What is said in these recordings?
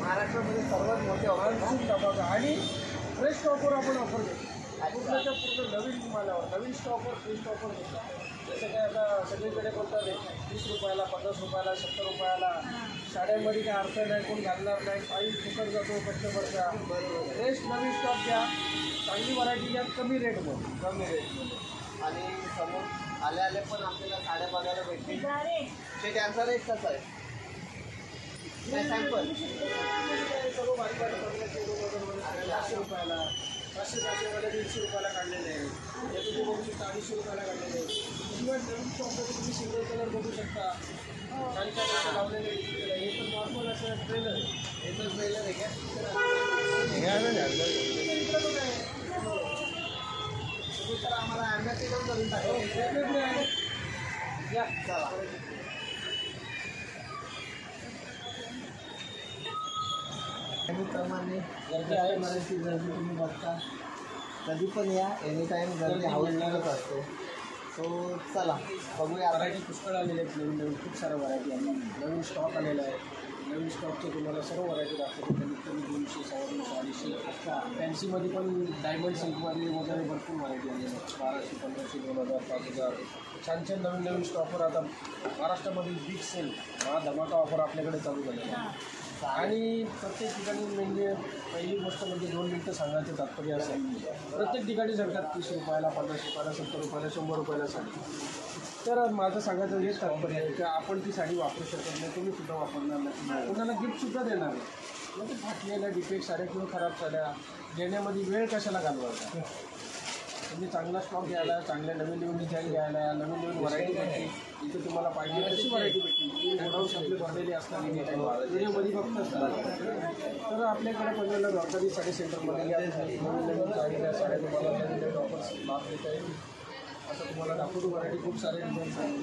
महाराष्ट्रामध्ये सर्वात मोठे ऑफर आणि फ्रेश स्टॉकवर आपण ऑफर देतो. पूर्णच्या पूर्ण नवीन मालावर नवीन स्टॉकवर फ्रेश स्टॉकवर देतो. जसं काय आता सगळीकडे बोलतात 20 रुपयाला 50 रुपयाला 70 रुपयाला. शाळेमध्ये काय अर्थ नाही, कोण घालणार नाही, काही फुकट जातो कस्टमरचा. फ्रेश नवीन स्टॉक घ्या, चांगली व्हरायटी घ्या, कमी रेटमध्ये. आणि समोर आले पण आपल्याला साड्या बघायला भेटतील. ते त्यांचा रेट कसा आहे? सॅम्पल सर्व बारीक 500 रुपयाला 500 150 रुपयाला काढलेले आहे. हे तुम्ही बघू शकता 250 रुपयाला काढलेले आहे. शिवाय नवीन शॉपमध्ये तुम्ही सिंगल कलर बघू शकता. छान छान लावलेले हे पण नॉर्मल असं ट्रेलर. हे तर ट्रेलर आहे का? तर आम्हाला अंड्याची पण करून टाकायचं आहे. या चला. त्याप्रमाणे गर्दी आहे. मराठी गर्दी तुम्ही बघता कधी पण या, एनी टाईम गर्दी आवडणारच असते. सो चला बघूया. व्हरायटी पुष्कळ आलेले आहेत. नवीन खूप साऱ्या व्हरायटी आहे. नवीन स्टॉक आलेला आहे. नवीन स्टॉकचे तुम्हाला सर्व व्हरायटी दाखवतो. कमीत कमी 200 250 250. फॅन्सीमध्ये पण डायमंड सिल्कमध्ये वगैरे भरपूर व्हरायटी आलेली आहे. 1200 1500 2000 5000. छान छान नवीन स्टॉकवर आता महाराष्ट्रामध्ये बिग सेल हा धमाका ऑफर आपल्याकडे चालू झालेला आहे. आणि प्रत्येक ठिकाणी म्हणजे पहिली गोष्ट म्हणजे 2 मिनिटं सांगायचं तात्पर्य असेल. प्रत्येक ठिकाणी सांगतात 30 रुपयाला 50 रुपयाला 70 रुपयाला 100 रुपयाला साडी. तर माझं सांगायचं हेच तात्पर्य आहे की आपण ती साडी वापरू शकत नाही, तुम्ही सुद्धा वापरणार नाही, कोणाला गिफ्टसुद्धा देणार नाही. म्हणजे फाटलेल्या डिफेक्ट साड्या किंवा खराब साड्या देण्यामध्ये वेळ कशाला घालवायचा. तुम्ही चांगला स्टॉक घ्यायला, चांगल्या नवीन डिझाईन घ्यायला, नवीन व्हरायटी भेटतील. इथे तुम्हाला पाहिजे तशी व्हरायटी भेटतील. गोडाऊन्स आपले भरलेले असतात व्हिडिओमध्ये बघत असतात. तर आपल्याकडे पंधराला व्यापारी साडी सेंटरमध्ये नवीन साड्या तुम्हाला नवीन ऑफर्स लाभ देता येईल. आता तुम्हाला दाखवतो व्हरायटी खूप सारे डिझाईन्स आहेत.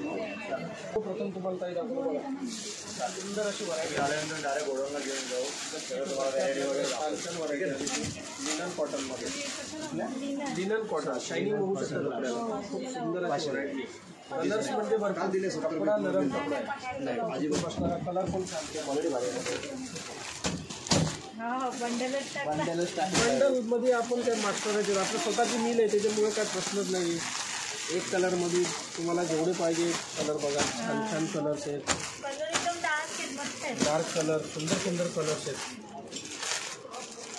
प्रथम तुम्हाला काही दाखवतो बघा. सुंदर अशी व्हरायटी आल्यानंतर डायरेक्ट गोडाऊनला घेऊन जाऊ. छान व्हरायटी लिनन कॉटनमध्ये. लिनन कॉटन शायनिंग होऊ शकतं आपल्याला. खूप सुंदर अशी व्हरायटी. कलर्स म्हणजे भरपूर दिले. कपडा नरम कपडा आहे. भाजी बसणारा कलर पण छान. क्वालिटी भारी. बंडलमध्ये आपण काय मास्टरायचे आपलं स्वतःची मिल आहे, त्याच्यामुळे काय प्रश्नच नाही. एक कलरमध्ये तुम्हाला जेवढे पाहिजे कलर बघा. छान छान कलर्स आहेत. डार्क कलर सुंदर कलर्स आहेत.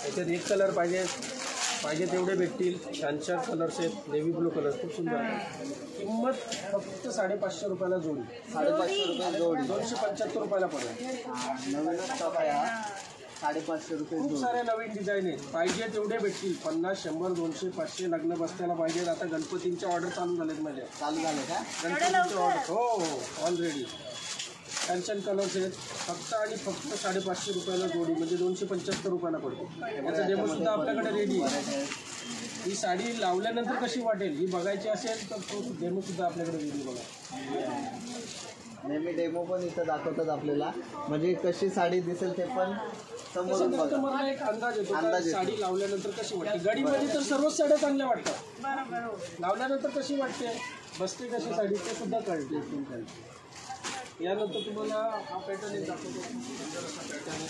याच्यात एक कलर पाहिजे तेवढे भेटतील. छान कलर्स आहेत. नेव्ही ब्लू कलर खूप सुंदर आहे. किंमत फक्त 550 रुपयाला जोडी. 550 रुपये जोडी. 275 रुपयाला पडेल. नवीन स्टॉक आहे हा. 550 रुपये. खूप साऱ्या नवीन डिझाईन आहेत. पाहिजे तेवढे भेटतील. 50 100 200 500 लग्न बसत्याला पाहिजे. आता गणपतींच्या ऑर्डर चालू झालेत माझ्या. चालू झाले का गणपतींचे ऑर्डर? हो ऑलरेडी. छान कलर्स आहेत. फक्त आणि फक्त 550 रुपयाला जोडी म्हणजे 275 रुपयाला पडतो. याचा डेमोसुद्धा आपल्याकडे रेडी आहे. ही साडी लावल्यानंतर कशी वाटेल ही बघायची असेल तर तो डेमोसुद्धा आपल्याकडे रेडी बघा. नेहमी डेमो पण इथं दाखवतात आपल्याला, म्हणजे कशी साडी दिसेल ते पण समोरून बघा. मला एक अंदाज येतो साडी लावल्यानंतर कशी वाटते. गाडीमध्ये तर सर्वच साड्या चांगल्या वाटतात. लावल्यानंतर कशी वाटते, बसते कशी साडी ते सुद्धा कळते. यानंतर तुम्हाला हा पॅटर्न एक दाखवतो. सुंदर असा पॅटर्न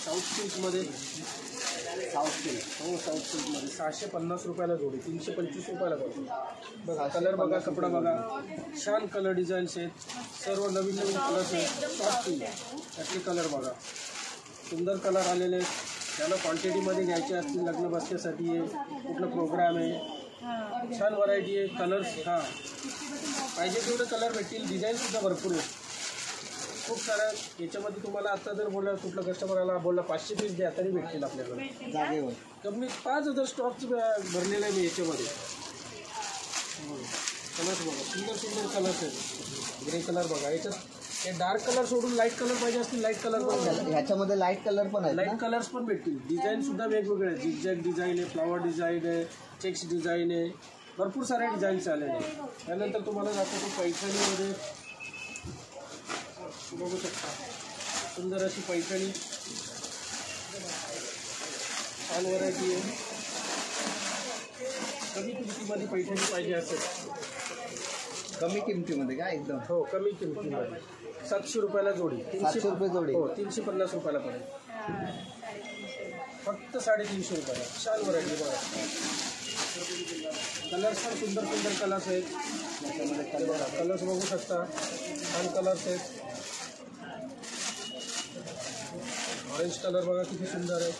साऊथ सिल्कमध्ये. South silk. हो साऊथ सिल्कमध्ये 650 रुपयाला जोडी. 325 रुपयाला जोडी. बघा कलर बघा, कपडा बघा. छान कलर डिझाईन्स आहेत. सर्व नवीन कलर्स आहेत. सॉफ्ट सिल्क त्यातले कलर बघा. सुंदर कलर आलेले आहेत. त्याला क्वांटिटीमध्ये घ्यायचे असतील लग्न बसण्यासाठी आहे, कुठलं प्रोग्राम आहे. छान व्हरायटी आहे. कलर्स हां पाहिजे तेवढे कलर भेटतील. डिझाईनसुद्धा भरपूर आहेत. खूप साऱ्या याच्यामध्ये तुम्हाला आता जर बोलला कुठला कस्टमरला बोलला 500 पीस द्या तरी भेटतील आपल्याकडे जागेवर. कमी 5000 स्टॉक भरलेला आहे मी याच्यामध्ये. कलर्स बघा सुंदर कलर्स आहेत. ग्रे कलर बघा. याच्यात हे डार्क कलर सोडून लाईट कलर पाहिजे असतील लाईट कलर पण. ह्याच्यामध्ये लाईट कलर पण आहे. लाईट कलर्स पण भेटतील. डिझाईनसुद्धा वेगवेगळे आहेत. झिगझॅग डिझाईन आहे, फ्लॉवर डिझाईन आहे, चेक्स डिझाईन आहे. भरपूर साऱ्या डिझाईन्स आलेले आहेत. त्यानंतर तुम्हाला दाखवतो पैठणीमध्ये बघू शकता सुंदर अशी पैठणी, छान व्हरायटी आहे. कमी किमतीमध्ये पैठणी पाहिजे असेल, कमी किमतीमध्ये का एकदम? हो कमी किमतीमध्ये 700 रुपयाला जोडी. 700 रुपये जोडी. हो 350 रुपयाला पडेल, फक्त 350 रुपयाला. छान व्हरायटी बघा. कलर्स पण सुंदर सुंदर कलर्स आहेत त्याच्यामध्ये. कलर्स बघू शकता, छान कलर्स आहेत. ऑरेंज कलर बघा किती सुंदर आहे,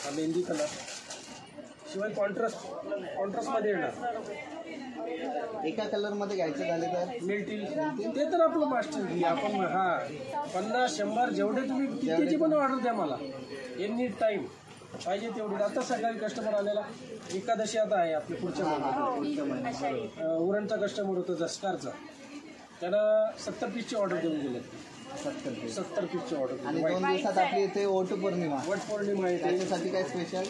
हा मेहंदी कलर. शिवाय कॉन्ट्रास्टमध्ये येणार. एका कलरमध्ये घ्यायचं झाले तर मिळतील ते तर आपलं मास्टर घे आपण. हां 50 100 जेवढे तुम्ही कितीची पण ऑर्डर द्या मला, एनी टाईम पाहिजे तेवढी. आता सकाळी कस्टमर आलेला, एकादशी आता आहे आपल्या पुढच्या महिन्यात. उरणचा कस्टमर होता जसकारचा, त्यानं 70 पीसची ऑर्डर देऊन गेले. 70 पीसची ऑर्डर. आणि 2 दिवसात आपली इथे वट पौर्णिमा. वट पौर्णिमा आहे, त्याच्यासाठी काय स्पेशल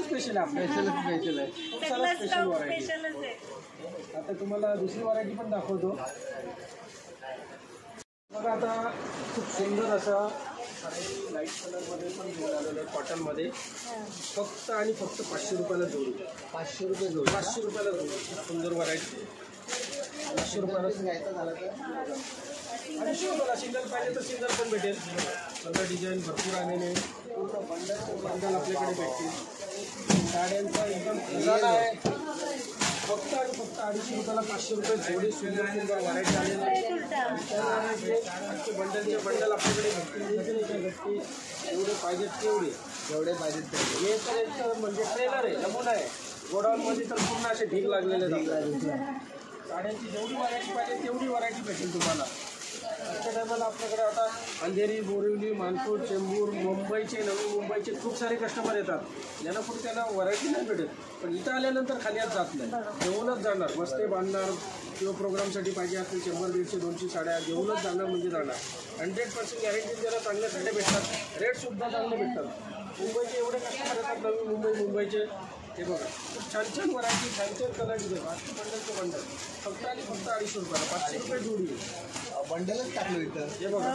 स्पेशल आहे आपल्या. स्पेशल आहे. खूप सारा स्पेशल व्हरायटी. आता तुम्हाला दुसरी व्हरायटी पण दाखवतो बघा. आता खूप सुंदर असा लाईट कलरमध्ये पण घेऊन आलेलं आहे, कॉटनमध्ये. फक्त आणि फक्त 500 रुपयाला जोडी. 500 रुपये जोडी. 500 रुपयाला जोडी. खूप सुंदर व्हरायटी. 500 रुपयाला घ्यायचं झालं तर 500 रुपयाला. सिंगल पाहिजे तर सिंगल पण भेटेल. सगळं डिझाईन भरपूर आलेले, पूर्ण बंडल आपल्याकडे भेटतील. साड्यांचा एकदम खजाना आहे. फक्त आणि फक्त 250 रुपयाला 500 रुपये जोडी. सुंदर सुंदर व्हरायटी आलेली आहे. बंडल आपल्याकडे भेटतील. एवढे पाहिजेत तेवढे, जेवढे पाहिजेत तेवढे. हे तर एक म्हणजे ट्रेलर आहे, नमुना आहे. गोडाऊनमध्ये तर पूर्ण असे ढीग लागलेले आहेत. साड्यांची जेवढी व्हरायटी पाहिजे तेवढी व्हरायटी भेटेल तुम्हाला. आजच्या टायमाला आपल्याकडे आता अंधेरी, बोरिवली, मानपूर, चेंबूर, मुंबईचे, नवी मुंबईचे खूप सारे कस्टमर येतात. ज्यांना कुठे त्यांना व्हरायटी नाही भेटत, पण इथं आल्यानंतर खाली आज जात नाही, घेऊनच जाणार. मस्ते बांधणार किंवा प्रोग्रामसाठी पाहिजे असेल 100, 150, 200 साड्या घेऊनच जाणार म्हणजे जाणार. 100% गॅरंटी त्याला चांगल्या साड्या भेटतात, रेटसुद्धा चांगले भेटतात. मुंबईचे एवढे कस्टमर येतात, नवी मुंबईचे. हे बघा खूप छान छान व्हरायटी, छान छान कलरची बघा. बंडलचे बंडल फक्त आणि फक्त 250 रुपयाला. 500 रुपये जोडी. बंडलच टाकलो इथं. हे बघा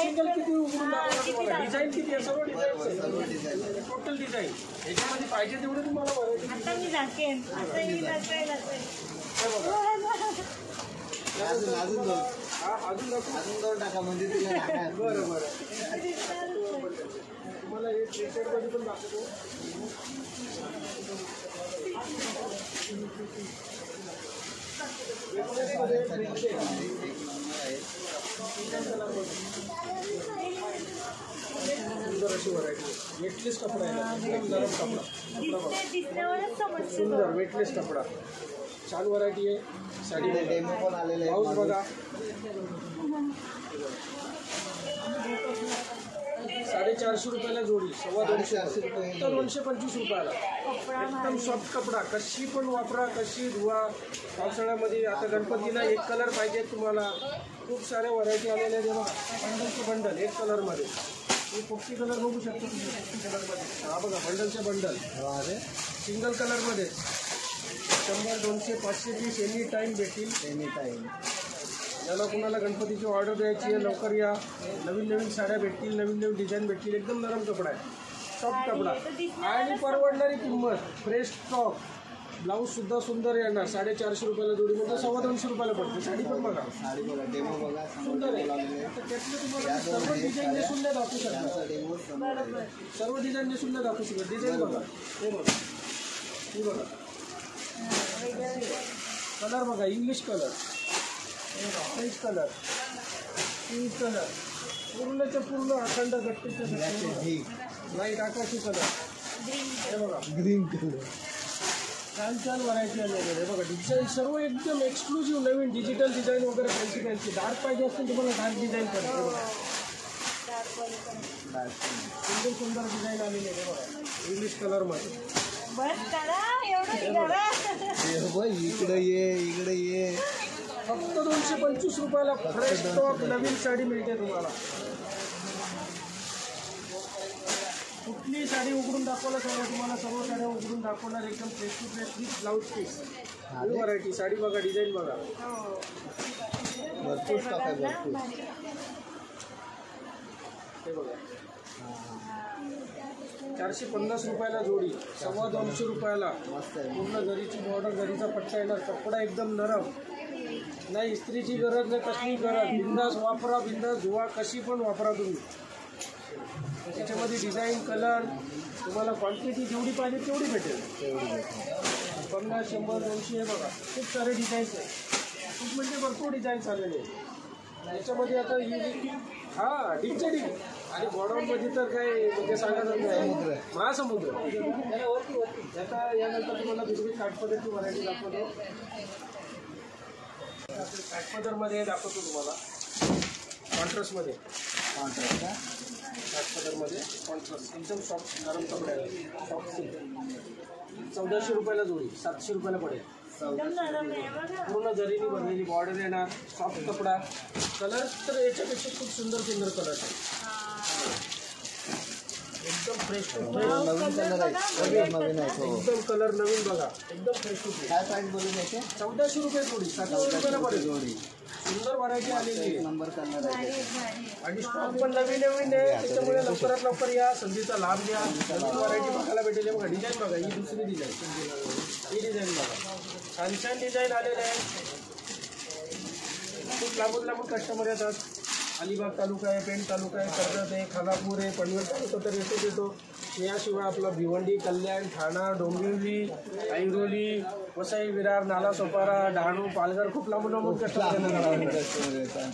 सिंगल किती उघडून दाखवणार तुम्हाला. डिझाईन किती आहे, सर्व डिझाईन, टोटल डिझाईन. याच्यामध्ये पाहिजे तेवढे तुम्हाला व्हरायटी. हे बघा अजून दोन. हा अजून दोन टाका म्हणजे तिला टाका. बरं तुम्हाला हे टी-शर्टमध्ये पण दाखवतो. सुंदर अशी व्हरायटी. वेटलेस कपडा आहे, नरम कपडा, सुंदर वेटलेस कपडा. छान व्हरायटी आहे. साडी डेमो पण आलेले आहे. ब्लाऊज बघा 450 रुपयाला जोडी. 250 रुपये तर 225 रुपयाला. एकदम सॉफ्ट कपडा. कशी पण वापरा, कशी धुवा. पावसाळ्यामध्ये आता गणपतीला एक कलर पाहिजे तुम्हाला. खूप साऱ्या व्हरायटी आलेल्या आहेत. बंडलचे बंडल एक कलरमध्ये. हे 50 कलर बघू शकतो तुम्ही. 50 कलरमध्ये हा बघा बंडलचे बंडल. अरे सिंगल कलरमध्ये 100, 200, 500 पीस एनी टाईम भेटतील. Any time. ज्याला कुणाला गणपतीची ऑर्डर द्यायची आहे लवकर या. नवीन साड्या भेटतील, नवीन डिझाईन भेटतील. एकदम नरम कपडा आहे, सॉफ्ट कपडा आणि परवडणारी किंमत. Fresh stock. ब्लाऊजसुद्धा सुंदर येणार. 450 रुपयाला जोडी म्हणजे 225 रुपयाला पडते. साडी पण बघा, साडी बघा, डेमो बघा, सुंदर आहे. तर त्यातले तुम्हाला सर्व डिझाईन नेसून नाही दाखवू शकता. सर्व डिझाईन नेसून नाही दाखवू शकत. डिझाईन बघा, हे बघा, ही बघा कलर बघा. English colour, French colour, pink colour, पूर्णच्या पूर्ण अखंड गट्टीचे लाईट आकाशी कलर. हे बघा ग्रीन कलर. छान छान व्हरायटी आलेली आहे. बघा डिझाईन सर्व एकदम एक्सक्लुझिव्ह नवीन डिजिटल डिझाईन वगैरे. फॅन्सी डार्क पाहिजे असतील तुम्हाला डार्क डिझाईन पडते. सुंदर सुंदर डिझाईन आलेली आहे. बघा इंग्लिश कलरमध्ये. इकडे ये. फक्त 225 रुपयाला फ्रेश स्टॉक नवीन साडी मिळते तुम्हाला. कुठली साडी उघडून दाखवलं सगळं तुम्हाला. सर्व साड्या उघडून दाखवणार एकदम फ्रेश विथ ब्लाऊज पीस. ही व्हरायटी. साडी बघा, डिझाईन बघा. भरपूर स्टॉक आहे भरपूर. हे बघा 450 रुपयाला जोडी, 250 रुपयाला. मस्त आहे. पूर्ण जरीची बॉर्डर, जरीचा पट्टा येणार, कपडा एकदम नरम, नाही इस्त्रीची गरज नाही, कसली गरज. बिंदास वापरा, बिंदास धुवा, कशी पण वापरा तुम्ही. त्याच्यामध्ये डिझाईन, कलर तुम्हाला क्वांटिटी जेवढी पाहिजे तेवढी भेटेल. 50, 100, 200 हे बघा खूप सारे डिझाईन्स आहे. खूप म्हणजे भरपूर डिझाईन्स आलेले आहेत याच्यामध्ये. आता ही हां डिगच्या डिग आणि बॉर्डरमध्ये तर काय म्हणजे सांगायचं नाही, महासमुद्र. आता यानंतर तुम्हाला दुसरी काठपदरची व्हरायटी दाखवतो. काठपदरमध्ये दाखवतो तुम्हाला कॉन्ट्रास्टमध्ये. कॉन्ट्रास्ट का? काठपदरमध्ये कॉन्ट्रास्ट एकदम सॉफ्ट नरम कपडा आहे, सॉफ्ट सिल्क. 1400 रुपयाला जोडी, 700 रुपयाला पडेल. पूर्ण जरीनी बनलेली बॉर्डर येणार, सॉफ्ट कपडा. कलर तर याच्यापेक्षा खूप सुंदर सुंदर कलर आहे. एकदम फ्रेश टू फ्रेश. नवीन कलर आहे, नवीन आहे. हो. एकदम कलर नवीन बघा, एकदम फ्रेश टू फ्रेश. काय प्राईस बोलून याचे? 1400 रुपये जोडी, 700 रुपयाला पडेल जोडी. सुंदर व्हरायटी आलेली आहे. नंबर कलर आहे आणि स्टॉक पण नवीन नवीन आहे, त्याच्यामुळे लवकरात लवकर या, संधीचा लाभ घ्या. नवीन व्हरायटी बघायला भेटेल. बघा डिझाईन बघा, ही दुसरी डिझाईन, ही डिझाईन बघा, छान छान डिझाईन आलेले आहे. खूप लांबून लांबून कस्टमर येतात. अलिबाग तालुका आहे, पेण तालुका आहे, कर्जत आहे, खानापूर आहे, पनवेल तालुका तर येतोच येतो. याशिवाय आपला भिवंडी, कल्याण, ठाणा, डोंबिवली, ऐरोली, वसई, विरार, नालासोपारा, डहाणू, पालघर खूप लांबून लांबून कस्टमर येतात.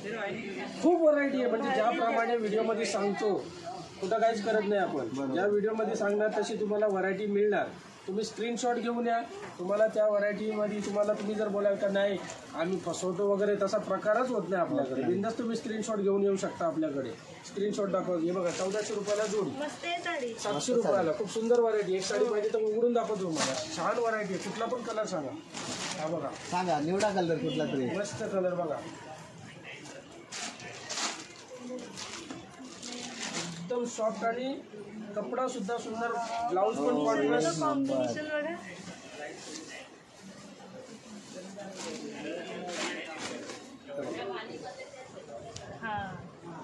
खूप व्हरायटी आहे. म्हणजे ज्याप्रमाणे व्हिडिओमध्ये सांगतो कुठं काहीच करत नाही आपण. ज्या व्हिडिओमध्ये सांगणार तशी तुम्हाला व्हरायटी मिळणार. तुम्ही स्क्रीनशॉट घेऊन या. तुम्हाला त्या व्हरायटीमध्ये तुम्ही जर बोलाल का नाही आम्ही फसवतो वगैरे तसा प्रकारच होत नाही आपल्याकडे. बिंदास तुम्ही स्क्रीनशॉट घेऊन येऊ शकता आपल्याकडे. स्क्रीनशॉट दाखवा. हे बघा 1400 रुपयाला जोडी, 700 रुपयाला. खूप सुंदर व्हरायटी. एक साडी पाहिजे तर उघडून दाखवतो तुम्हाला. छान व्हरायटी आहे. कुठला पण कलर सांगा. हा बघा, सांगा निवडा कलर कुठला तरी. मस्त कलर बघा, एकदम सॉफ्ट आणि कपडा सुद्धा सुंदर. ब्लाऊज पण कॉन्ट्रास्ट.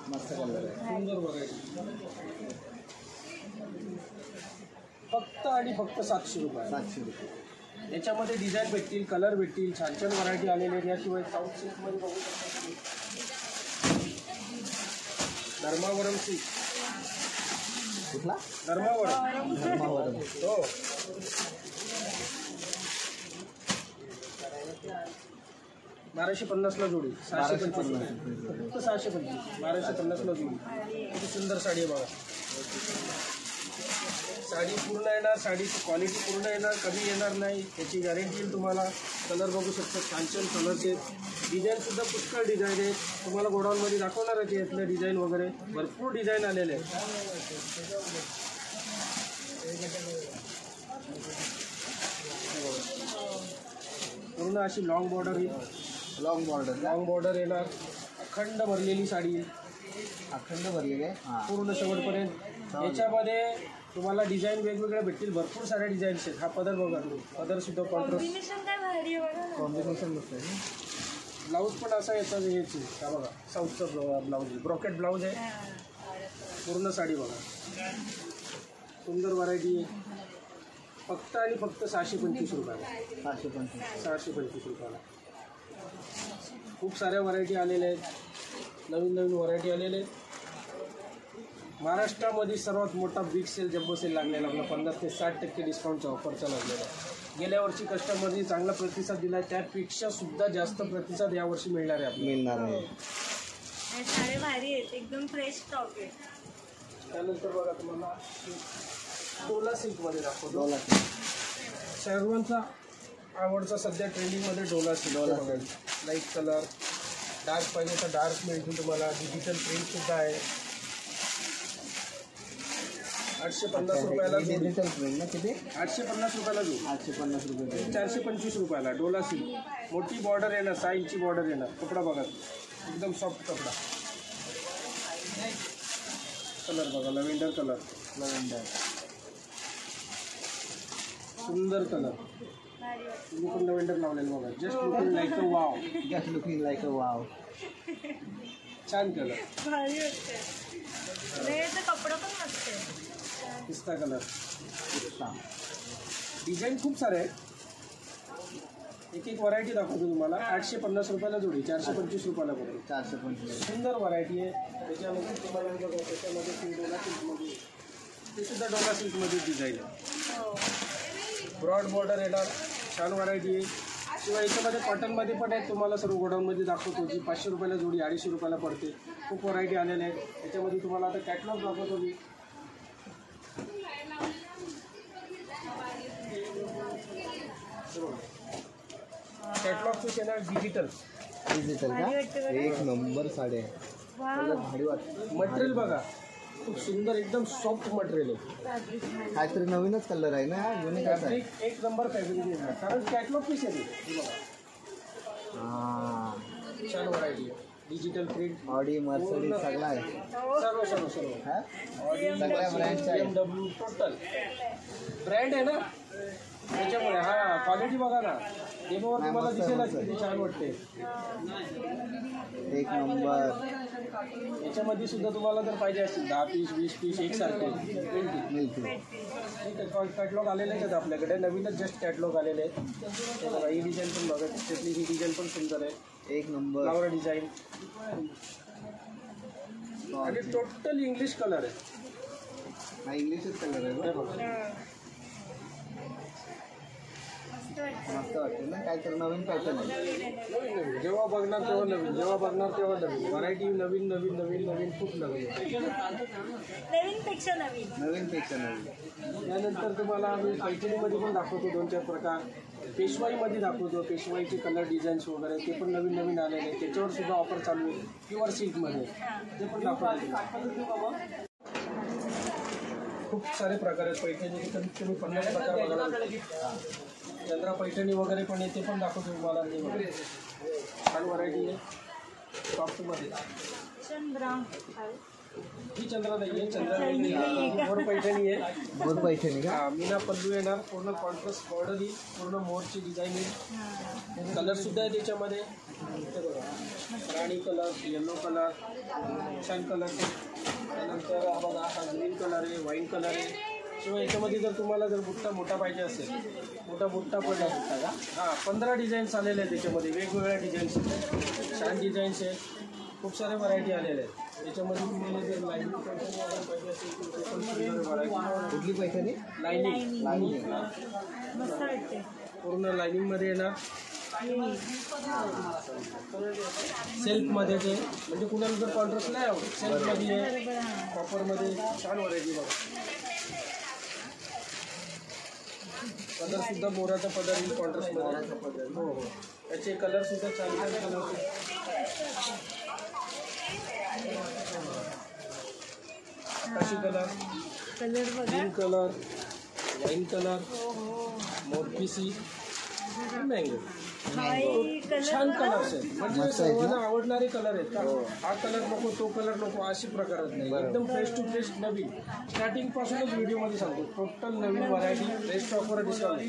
मस्त कलर आहे. सुंदर व्हरायटी. फक्त आणि फक्त 700 रुपये. 700 रुपये. याच्यामध्ये डिझाईन भेटतील, कलर भेटतील, छान छान व्हरायटी आलेली आहे. याशिवाय साऊथ सिल्कमध्ये बघू शकता धर्मावरम सिल्क. कुठला? धर्मावरम. धर्मावरम. हो. 1250ला जोडी, 625 फक्त 625. 1250ला जोडी. किती सुंदर साडी आहे बघा. साडी पूर्ण येणार, साडीची क्वालिटी पूर्ण येणार, कमी येणार नाही, त्याची गॅरंटी येईल तुम्हाला. कलर बघू शकता, छान छान कलर्स आहेत. डिझाईनसुद्धा पुष्कळ डिझाईन आहेत. तुम्हाला गोडाऊनमध्ये दाखवणार आहे यातलं डिझाईन वगैरे. भरपूर डिझाईन आलेले आहेत. पूर्ण अशी लॉंग बॉर्डर येईल. Long border. लॉंग बॉर्डर येणार, अखंड भरलेली साडी, अखंड भरलेली आहे पूर्ण शेवटपर्यंत. याच्यामध्ये तुम्हाला डिझाईन वेगवेगळ्या भेटतील. भरपूर साऱ्या डिझाईन्स आहेत. हा पदर बघा, पदर सुद्धा कॉन्ट्रास्ट. कॉम्बिनेशन मस्त आहे. ब्लाऊज पण असा याचा हेच आहे. हा बघा साऊथचा ब्लाऊज आहे, ब्रॉकेट ब्लाऊज आहे. पूर्ण साडी बघा, सुंदर व्हरायटी आहे. फक्त आणि फक्त 625 रुपयाला. 625 रुपयाला. खूप साऱ्या व्हरायटी आलेल्या आहेत. नवीन नवीन व्हरायटी आलेल्या आहेत. महाराष्ट्रामध्ये सर्वात मोठा बिग सेल, जम्बो सेल लागलेला आपला. 50 ते 60% डिस्काउंटचा ऑफरचा लागलेला आहे. गेल्या वर्षी कस्टमरनी चांगला प्रतिसाद दिला आहे, त्यापेक्षा सुद्धा जास्त प्रतिसाद यावर्षी मिळणार आहे आपल्याला. मिळणार आहे. साडे भारी आहेत, एकदम फ्रेश स्टॉक आहे. त्यानंतर बघा तुम्हाला डोला सिल्कमध्ये दाखवतो. सर्वांचा आवडचा सध्या ट्रेंडिंगमध्ये Dola silk. Light colour, dark पाहिजे तर डार्क मिळतील तुम्हाला. डिजिटल प्रिंटसुद्धा आहे. 850 रुपयाला डिजिटल प्रिंट ना किती? 850 रुपयाला जोडी. 850 रुपये. 425 रुपयाला डोला सिल्क. मोठी बॉर्डर येणार, 6 इंची बॉर्डर येणार. कपडा बघा, एकदम सॉफ्ट कपडा. कलर बघा, लव्हेंडर कलर. लव्हेंडर. सुंदर कलर. भारी वाटतं. तुम्ही पण लव्हेंडर लावलेलं बघा. Just looking like a wow. Just looking like a wow. छान कलर. भारी वाटतं. आणि याचं कपडं पण मस्त आहे. पिस्ता कलर. पिस्ता. डिझाईन खूप सारे आहेत. एक एक व्हरायटी दाखवतो तुम्हाला. 850 रुपयाला जोडी, 425 रुपयाला पडेल. 425. सुंदर व्हरायटी आहे. त्याच्यामध्ये तुम्हाला बघा, त्याच्यामध्ये डोला सिल्कमध्ये, ते सुद्धा डोला सिल्कमध्ये डिझाईन आहे. हो. ब्रॉड बॉर्डर येणार. छान व्हरायटी आहे. शिवाय याच्यामध्ये कॉटनमध्ये पण आहेत. तुम्हाला सर्व गोडाऊनमध्ये दाखवतो जी 500 रुपयाला जोडी 250 रुपयाला पडते. खूप व्हरायटी आलेल्या आहेत. त्याच्यामध्ये तुम्हाला आता कॅटलॉग दाखवतो मी. कॅटलॉग पीस येणार डिजिटल. डिजिटल का? एक नंबर साडी आहे. मला भारी वाटतं. मटेरियल बघा, खूप सुंदर, एकदम सॉफ्ट मटेरियल आहे. काहीतरी नवीनच कलर आहे ना, युनिक आहे. फॅब्रिक एक नंबर फॅब्रिक येणार, कारण कॅटलॉग पीस आहे हे बघा. हां. छान व्हरायटी आहे. Digital print. ऑडी मर्सिडीज सगळं आहे. सर्व सर्व सर्व. हा? ऑडी, सगळ्या ब्रँडचे आहे. BMW टोटल ब्रँड आहे ना, त्याच्यामुळे. हा, क्वालिटी बघा ना, डेमोवर नाही, तुम्हाला मस्त दिसेल आहे, किती छान वाटते. एक नंबर. याच्यामध्ये सुद्धा तुम्हाला जर पाहिजे असतील 10 पीस 20 पीस एकसारखे मिळते. कॅटलॉग आलेले आहेत आपल्याकडे. नवीनच जस्ट कॅटलॉग आलेले आहेत. हे बघा, ही डिझाईन पण बघा, त्यातली ही डिझाईन पण सुंदर आहे. एक नंबर. फ्लावर डिझाईन आणि टोटल इंग्लिश कलर आहे. हा इंग्लिशच कलर आहे हे बघ. बघा. मस्त वाटतं ना, काहीतरी नवीन पॅटर्न आहे. नवीन नवीन जेव्हा बघणार तेव्हा नवीन, जेव्हा बघणार तेव्हा नवीन. व्हरायटी नवीन नवीन नवीन नवीन खूप नवीन. नवीनपेक्षा नवीन. नवीनपेक्षा नवीन. त्यानंतर तुम्हाला आम्ही पैठणीमध्ये पण दाखवतो 2-4 प्रकार. पेशवाईमध्ये दाखवतो. पेशवाईचे कलर डिझाईन्स वगैरे ते पण नवीन नवीन आलेले आहेत. त्याच्यावर सुद्धा ऑफर चालू आहे. प्युअर सिल्कमध्ये ते पण दाखवतो. खूप सारे प्रकार आहेत पैठणीचे. कमीत कमी 50 प्रकार बघायला भेटतात. चंद्रा पैठणी वगैरे पण आहे, ते पण दाखवतो तुम्हाला. छान व्हरायटी आहे सॉफ्टमध्ये. चंद्रा ही चंद्रा नाही आहे, चंद्रा मोर पैठणी आहे. मोर पैठणी का? हा, मीना पल्लू येणार. पूर्ण कॉन्ट्रास्ट बॉर्डर येईल. पूर्ण मोरची डिझाईन येईल. कलर सुद्धा आहे त्याच्यामध्ये. हे बघा, राणी कलर, येलो कलर, छान कलर. त्यानंतर हा बघा, हा ग्रीन कलर आहे, वाईन कलर आहे. शिवाय याच्यामध्ये जर तुम्हाला जर बुट्टा मोठा पाहिजे असेल, मोठा बुट्टा पण आहे का? हां, 15 डिझाईन्स आलेले आहेत त्याच्यामध्ये. वेगवेगळ्या डिझाईन्स आहेत. छान डिझाईन्स आहेत. खूप सारे व्हरायटी आलेल्या आहेत. याच्यामध्ये तुम्हाला जर लाईनिंग पैठणी वगैरे पाहिजे असेल तर ते पण सुंदर व्हरायटी. कुठली पैठणी? Lining lining. मस्त वाटते. पूर्ण लाईनिंगमध्ये येणार. सिल्कमध्ये ते, म्हणजे कुणाला जर कॉन्ट्रास्ट नाही आवडत, सिल्कमध्ये आहे, कॉपरमध्ये. छान व्हरायटी बघा. पदर सुद्धा मोराचा पदर येईल कॉन्ट्रास्टमध्ये. हो हो, त्याचे कलर सुद्धा छान छान कलर. आकाशी कलर, कलर बघा. ग्रीन कलर, वाईन कलर, मोरपिसी, मँगो. छान कलर्स आहेत. म्हणजे सर्वांना आवडणारे कलर आहेत का? हा कलर नको, तो कलर नको, अशी प्रकारच नाही. एकदम फ्रेश टू फ्रेश नवीन. स्टार्टिंग पासूनच व्हिडिओमध्ये सांगतो. टोटल नवीन व्हरायटी, फ्रेश स्टॉकवर डिस्काउंट.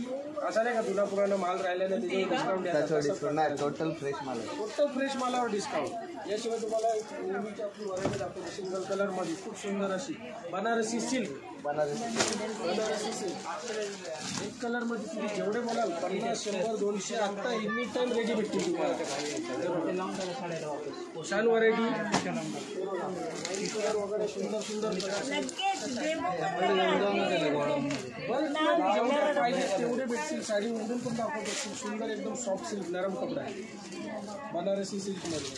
असं नाही का तुला पुराणा माल राहिला नाही त्याच्यावर डिस्काउंट द्यायचा. टोटल फ्रेश माल आहे. टोटल फ्रेश मालावर डिस्काउंट. याशिवाय तुम्हाला नेहमीची आपली व्हरायटी दाखवतो सिंगल कलरमध्ये. खूप सुंदर अशी बनारसी सिल्क. बनारसी सिल्क एक कलरमध्ये तुम्ही जेवढे बोलाल 50, 100, 200 आत्ता एनी टाइम रेडी भेटतील तुम्हाला. छान व्हरायटी. कलर वगैरे सुंदर सुंदर जेवढे पाहिजे तेवढे भेटतील. साडी उघडून पण दाखवतो. खूप सुंदर, एकदम सॉफ्ट सिल्क, नरम कपडा आहे बनारसी सिल्कमध्ये.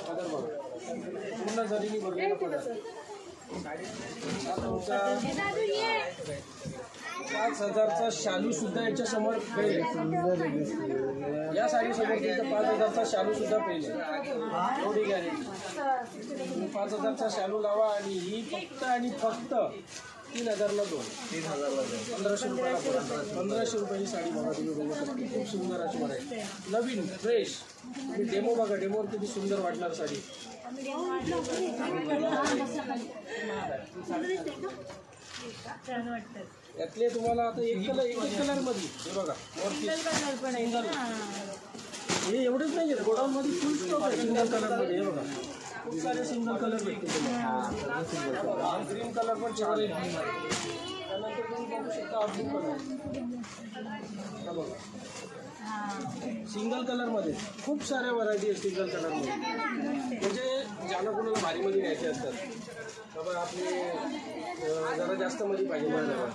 पदर बघा, पूर्ण जरीने भरलेला पदर. तुमचा 5,000चा शालू सुद्धा याच्या समोर पेल. या साडीसमोर तुमचा 5,000चा शालू सुद्धा पेल आहे. एवढी गॅरेंटी. तुम्ही 5,000चा शालू लावा आणि ही फक्त आणि फक्त 3,000ला 2. 3,000ला 2. 1500 रुपयाला. 1500 रुपयाची साडी बघा तुम्ही बघू शकता. खूप सुंदर अशी व्हरायटी, नवीन फ्रेश. तुम्ही डेमो बघा, डेमोवर किती सुंदर वाटणार साडी. छान वाटतात. यातले तुम्हाला आता एक कलरमध्ये हे बघा सिंगल कलर पण आहे ना. हे एवढेच नाही आहे गोडाऊनमध्ये फुल स्टॉक आहे सिंगल कलरमध्ये. हे बघा खूप सारे सिंगल कलर भेटतील तुम्हाला. ग्रीन कलर पण फेवरेट आहे. त्यानंतर तुम्ही बघू शकता अजून कलर हा बघा सिंगल कलरमध्ये खूप साऱ्या व्हरायटी आहेत सिंगल कलरमध्ये. म्हणजे ज्याला कोणाला भारीमध्ये घ्यायचे असतात बाबा आपले जरा जास्त मध्ये पाहिजे माझ्याजवळ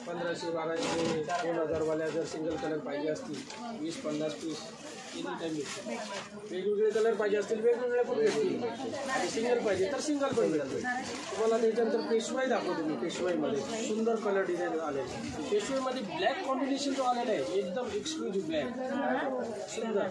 1500-1200 2000वाल्या जर सिंगल कलर पाहिजे असतील 20-50 पीस एनी टाईम भेटतील. वेगवेगळे कलर पाहिजे असतील वेगवेगळे पण भेटतील. आणि सिंगल पाहिजे तर सिंगल पण भेटतील. तुम्हाला त्याच्यानंतर पेशवाई दाखवतो मी. पेशवाईमध्ये सुंदर कलर डिझाईन आलेले. पेशवाईमध्ये ब्लॅक कॉम्बिनेशन जो आलेला आहे एकदम एक्सक्लुझिव्ह ब्लॅक सुंदर.